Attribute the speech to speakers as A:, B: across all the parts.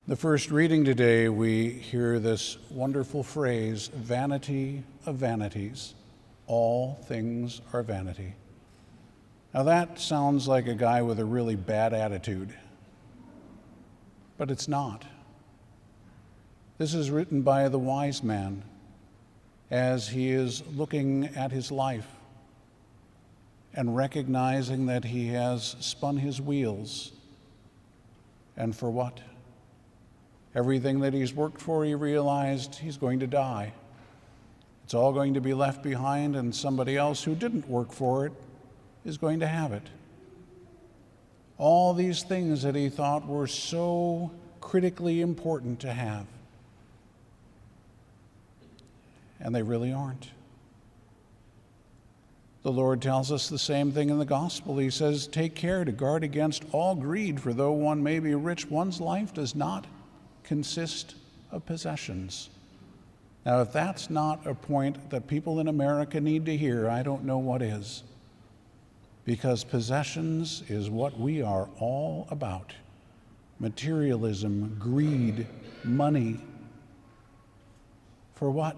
A: The first reading today, we hear this wonderful phrase, vanity of vanities. All things are vanity. Now that sounds like a guy with a really bad attitude, but it's not. This is written by the wise man as he is looking at his life and recognizing that he has spun his wheels. And for what? Everything that he's worked for, he realized he's going to die. It's all going to be left behind, and somebody else who didn't work for it is going to have it. All these things that he thought were so critically important to have, and they really aren't. The Lord tells us the same thing in the gospel. He says, "Take care to guard against all greed, for though one may be rich, one's life does not consist of possessions." Now, if that's not a point that people in America need to hear, I don't know what is. Because possessions is what we are all about. Materialism, greed, money. For what?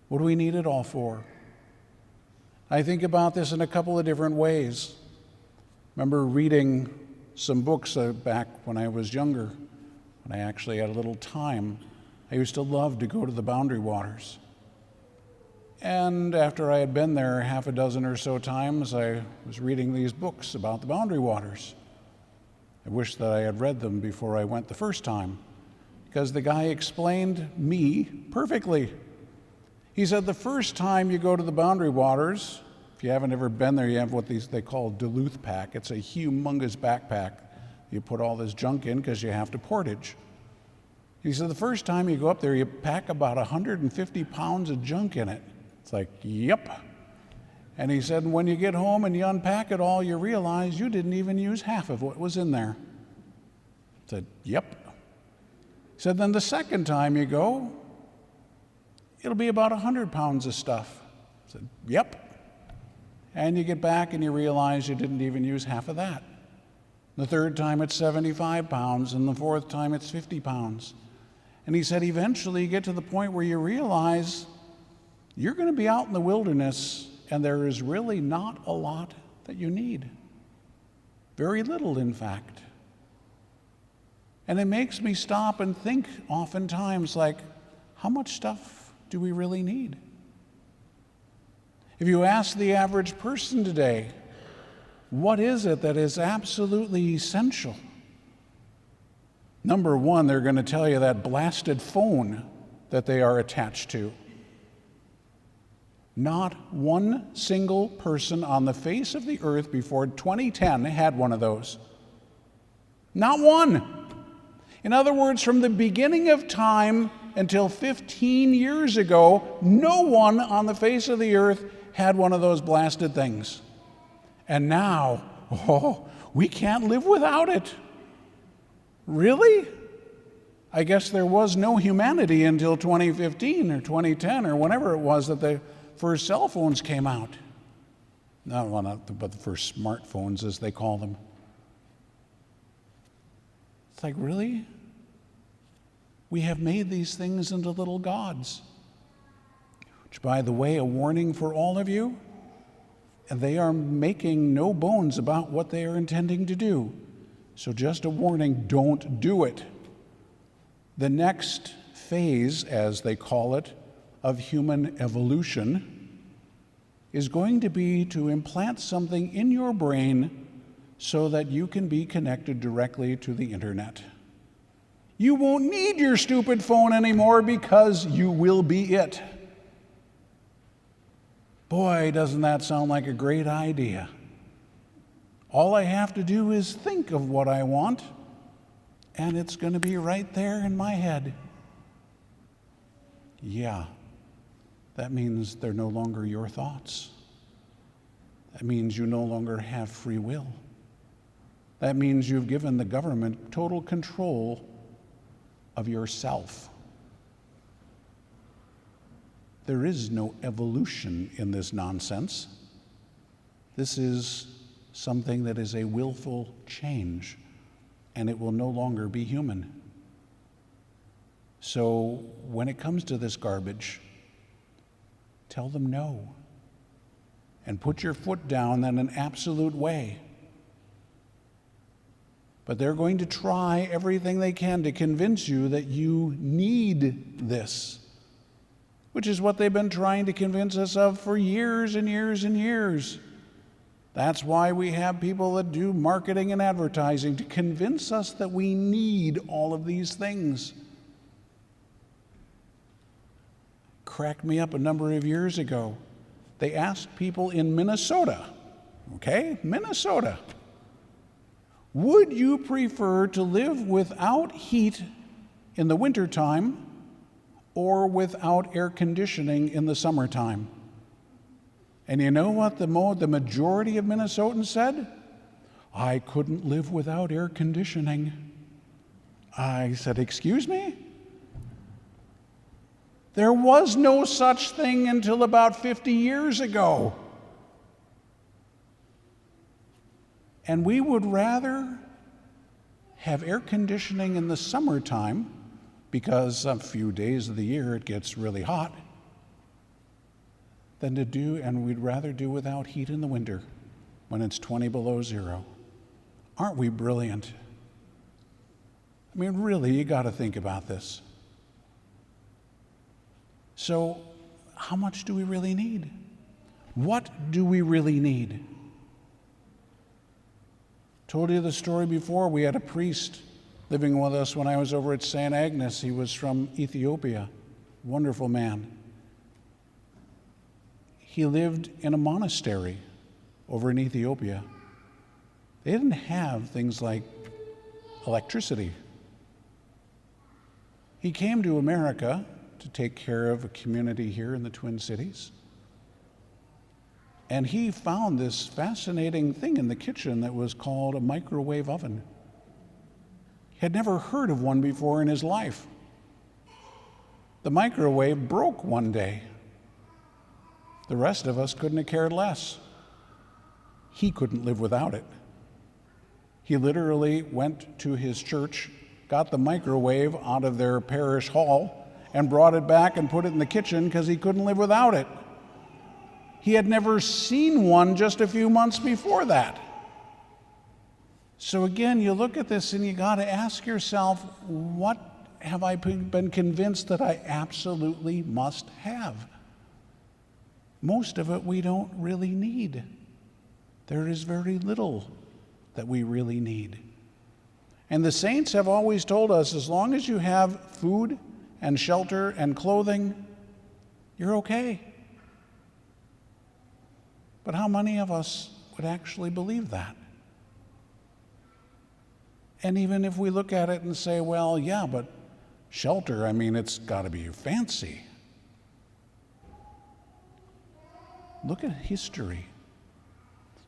A: What do we need it all for? I think about this in a couple of different ways. Remember reading some books back when I was younger. When I actually had a little time, I used to love to go to the Boundary Waters. And after I had been there half a dozen or so times, I was reading these books about the Boundary Waters. I wish that I had read them before I went the first time, because the guy explained me perfectly. He said, the first time you go to the Boundary Waters, if you haven't ever been there, you have what they call Duluth pack. It's a humongous backpack. You put all this junk in because you have to portage. He said the first time you go up there, you pack about 150 pounds of junk in it. It's like, yep. And he said when you get home and you unpack it all, you realize you didn't even use half of what was in there. I said, yep. He said then the second time you go, it'll be about 100 pounds of stuff. I said, yep. And you get back and you realize you didn't even use half of that. The third time it's 75 pounds, and the fourth time it's 50 pounds. And he said eventually you get to the point where you realize you're going to be out in the wilderness and there is really not a lot that you need. Very little, in fact. And it makes me stop and think oftentimes, like, how much stuff do we really need? If you ask the average person today, what is it that is absolutely essential? Number one, they're going to tell you that blasted phone that they are attached to. Not one single person on the face of the earth before 2010 had one of those. Not one. In other words, from the beginning of time until 15 years ago, no one on the face of the earth had one of those blasted things. And now, we can't live without it. Really? I guess there was no humanity until 2015 or 2010 or whenever it was that the first cell phones came out. No, well, not but the first smartphones, as they call them. It's like, really? We have made these things into little gods. Which, by the way, a warning for all of you, and they are making no bones about what they are intending to do. So just a warning, don't do it. The next phase, as they call it, of human evolution is going to be to implant something in your brain so that you can be connected directly to the internet. You won't need your stupid phone anymore because you will be it. Boy, doesn't that sound like a great idea. All I have to do is think of what I want, and it's going to be right there in my head. Yeah, that means they're no longer your thoughts. That means you no longer have free will. That means you've given the government total control of yourself. There is no evolution in this nonsense. This is something that is a willful change. and it will no longer be human. So when it comes to this garbage, tell them no. And put your foot down in an absolute way. But they're going to try everything they can to convince you that you need this, which is what they've been trying to convince us of for years and years and years. That's why we have people that do marketing and advertising, to convince us that we need all of these things. Cracked me up a number of years ago. They asked people in Minnesota, Minnesota, would you prefer to live without heat in the wintertime or without air conditioning in the summertime? And you know what the majority of Minnesotans said? I couldn't live without air conditioning. I said, excuse me? There was no such thing until about 50 years ago. And we would rather have air conditioning in the summertime, because a few days of the year it gets really hot, and we'd rather do without heat in the winter when it's 20 below zero. Aren't we brilliant? I mean, really, you got to think about this. So, how much do we really need? What do we really need? Told you the story before. We had a priest living with us when I was over at St. Agnes. He was from Ethiopia. Wonderful man. He lived in a monastery over in Ethiopia. They didn't have things like electricity. He came to America to take care of a community here in the Twin Cities. And he found this fascinating thing in the kitchen that was called a microwave oven. He had never heard of one before in his life. The microwave broke one day. The rest of us couldn't have cared less. He couldn't live without it. He literally went to his church, got the microwave out of their parish hall, and brought it back and put it in the kitchen because he couldn't live without it. He had never seen one just a few months before that. So again, you look at this and you got to ask yourself, what have I been convinced that I absolutely must have? Most of it we don't really need. There is very little that we really need. And the saints have always told us, as long as you have food and shelter and clothing, you're okay. But how many of us would actually believe that? And even if we look at it and say, well, yeah, but shelter, I mean, it's got to be fancy. Look at history.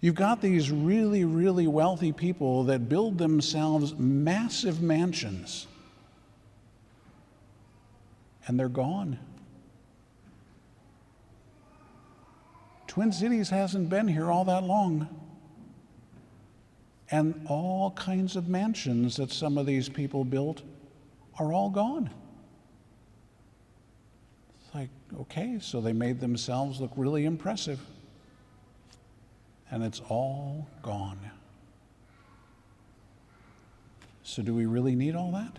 A: You've got these really, really wealthy people that build themselves massive mansions, and they're gone. Twin Cities hasn't been here all that long. And all kinds of mansions that some of these people built are all gone. It's like, okay, so they made themselves look really impressive. And it's all gone. So do we really need all that?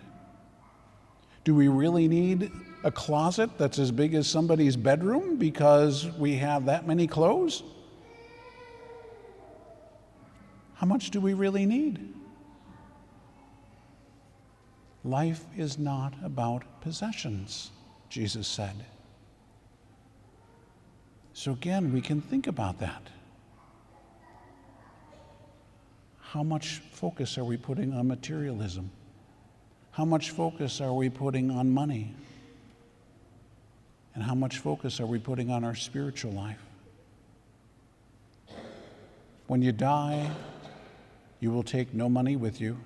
A: Do we really need a closet that's as big as somebody's bedroom because we have that many clothes? How much do we really need? Life is not about possessions, Jesus said. So again, we can think about that. How much focus are we putting on materialism? How much focus are we putting on money? And how much focus are we putting on our spiritual life? When you die, you will take no money with you.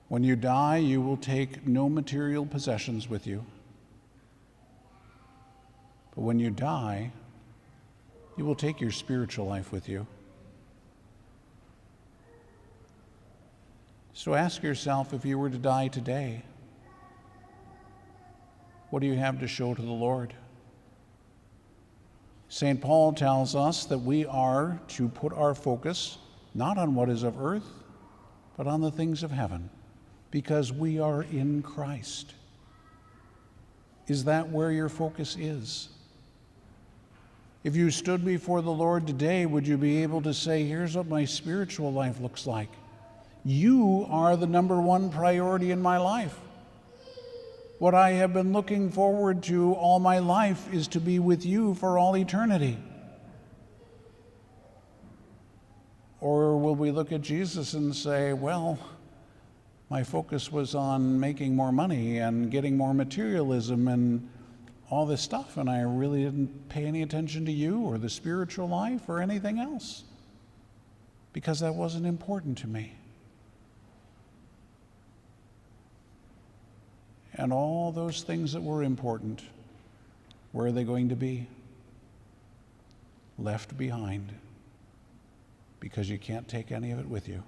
A: When you die, you will take no material possessions with you. But when you die, you will take your spiritual life with you. So ask yourself, if you were to die today, what do you have to show to the Lord? St. Paul tells us that we are to put our focus not on what is of earth, but on the things of heaven, because we are in Christ. Is that where your focus is? If you stood before the Lord today, would you be able to say, here's what my spiritual life looks like? You are the number one priority in my life. What I have been looking forward to all my life is to be with you for all eternity. Or will we look at Jesus and say, well, my focus was on making more money and getting more materialism and all this stuff, and I really didn't pay any attention to you or the spiritual life or anything else because that wasn't important to me. And all those things that were important, where are they going to be? Left behind, because you can't take any of it with you.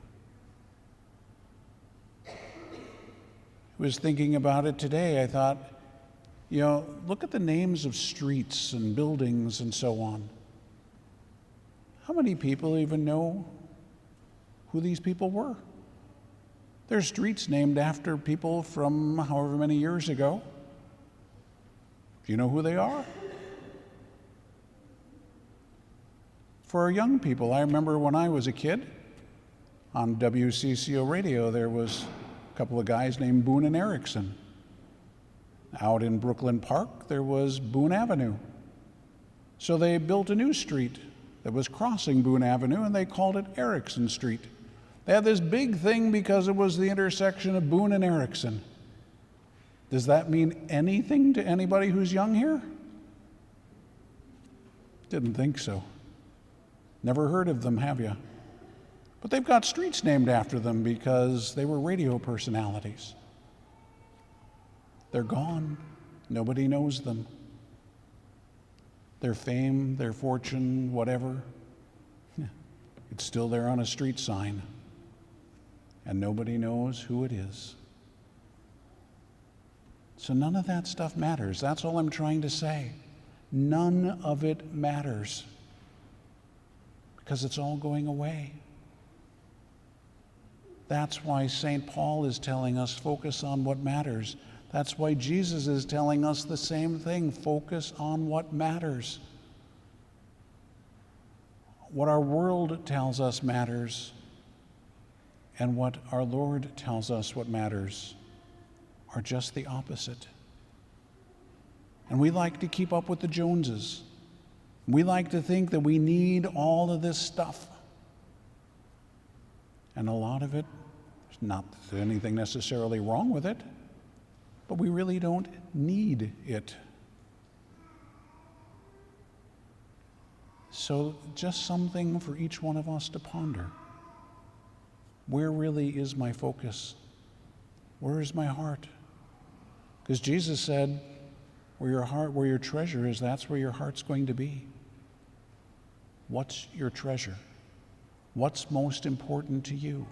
A: I was thinking about it today. I thought, look at the names of streets and buildings and so on. How many people even know who these people were? There's streets named after people from however many years ago. Do you know who they are? For our young people, I remember when I was a kid, on WCCO radio, there was a couple of guys named Boone and Erickson. Out in Brooklyn Park, there was Boone Avenue. So they built a new street that was crossing Boone Avenue, and they called it Erickson Street. They had this big thing because it was the intersection of Boone and Erickson. Does that mean anything to anybody who's young here? Didn't think so. Never heard of them, have you? But they've got streets named after them because they were radio personalities. They're gone. Nobody knows them. Their fame, their fortune, whatever, it's still there on a street sign. And nobody knows who it is. So none of that stuff matters. That's all I'm trying to say. None of it matters. Because it's all going away. That's why St. Paul is telling us, focus on what matters. That's why Jesus is telling us the same thing, focus on what matters. What our world tells us matters, and what our Lord tells us what matters are just the opposite. And we like to keep up with the Joneses. We like to think that we need all of this stuff. And a lot of it, there's not anything necessarily wrong with it, but we really don't need it. So just something for each one of us to ponder. Where really is my focus? Where is my heart? Because Jesus said, where your treasure is, that's where your heart's going to be. What's your treasure? What's most important to you?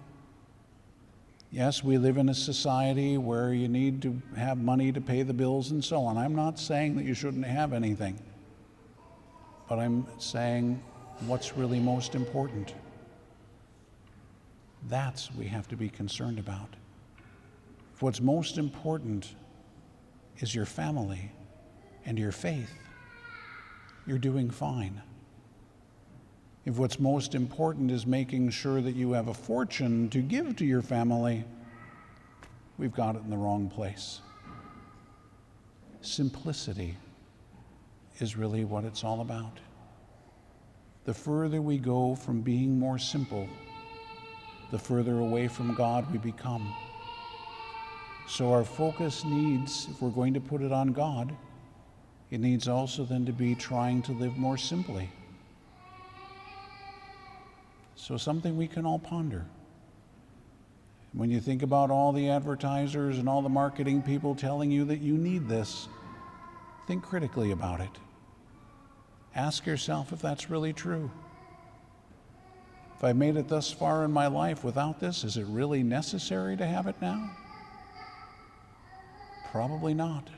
A: Yes, we live in a society where you need to have money to pay the bills and so on. I'm not saying that you shouldn't have anything, but I'm saying what's really most important. That's what we have to be concerned about. If what's most important is your family and your faith, you're doing fine. If what's most important is making sure that you have a fortune to give to your family, we've got it in the wrong place. Simplicity is really what it's all about. The further we go from being more simple, the further away from God we become. So our focus needs, if we're going to put it on God, it needs also then to be trying to live more simply. So something we can all ponder. When you think about all the advertisers and all the marketing people telling you that you need this, think critically about it. Ask yourself if that's really true. If I've made it thus far in my life without this, is it really necessary to have it now? Probably not.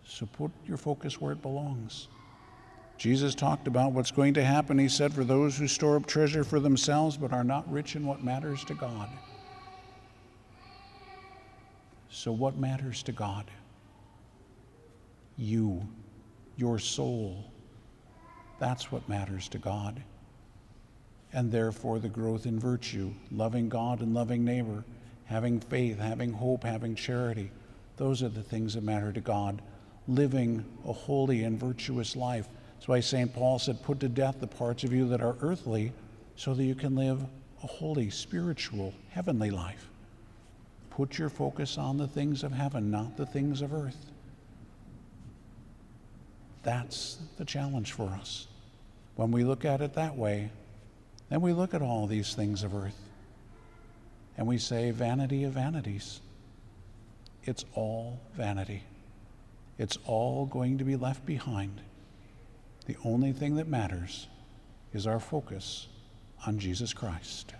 A: So put your focus where it belongs. Jesus talked about what's going to happen. He said, for those who store up treasure for themselves but are not rich in what matters to God. So what matters to God? You, your soul. That's what matters to God. And therefore the growth in virtue, loving God and loving neighbor, having faith, having hope, having charity. Those are the things that matter to God. Living a holy and virtuous life. That's why St. Paul said, put to death the parts of you that are earthly so that you can live a holy, spiritual, heavenly life. Put your focus on the things of heaven, not the things of earth. That's the challenge for us. When we look at it that way, then we look at all these things of earth and we say, vanity of vanities. It's all vanity. It's all going to be left behind. The only thing that matters is our focus on Jesus Christ.